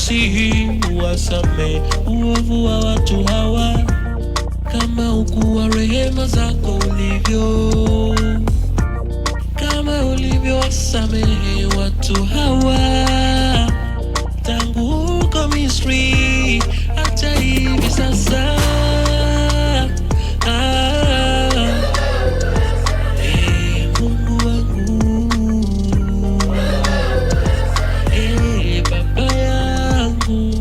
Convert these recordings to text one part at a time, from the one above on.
nakusihi uwasamehe uovu wa watu hawa, kama ukuu wa rehema zako ulivyo, kama ulivyowasamehe watu hawa tangu huko Misri hata hivi sasa. Mungu wangu, Baba yangu,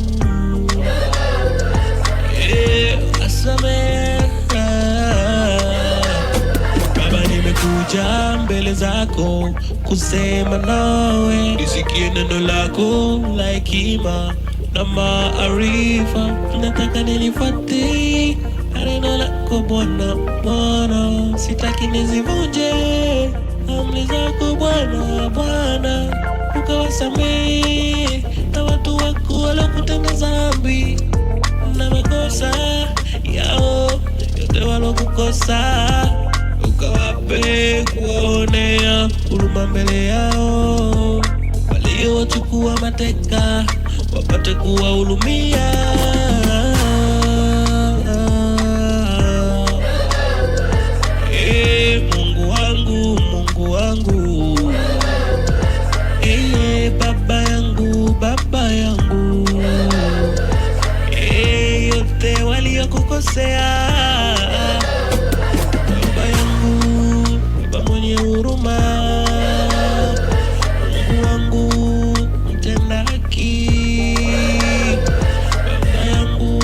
wasamehe. Baba, nimekuja mbele zako kusema nawe, nisikie neno lako la hekima na maarifa. Nataka nilifuate neno lako Bwana, Bwana, sitaki nizivunje amri zako Bwana, Bwana. Ukawasamehe na watu wako walokutenda dhambi na makosa yao yote walokukosa, ukawape kuonea huruma mbele yao. Waliochukua mateka wapate kuwahurumia. Mungu wangu, Mungu wangu, Baba yangu, Baba yangu, yote waliokukosea, Baba yangu, Baba mwenye huruma, Mungu wangu mtenda haki, Baba yangu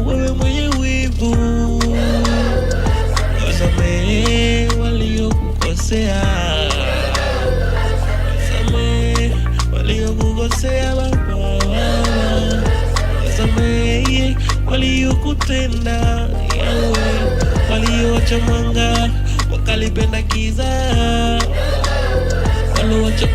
wewe mwenye wivu, wasamehe waliokukosea, wasamehe waliokukosea Baba, wasamehe waliokutenda yawe, walioacha mwanga wakalipenda giza, walioacha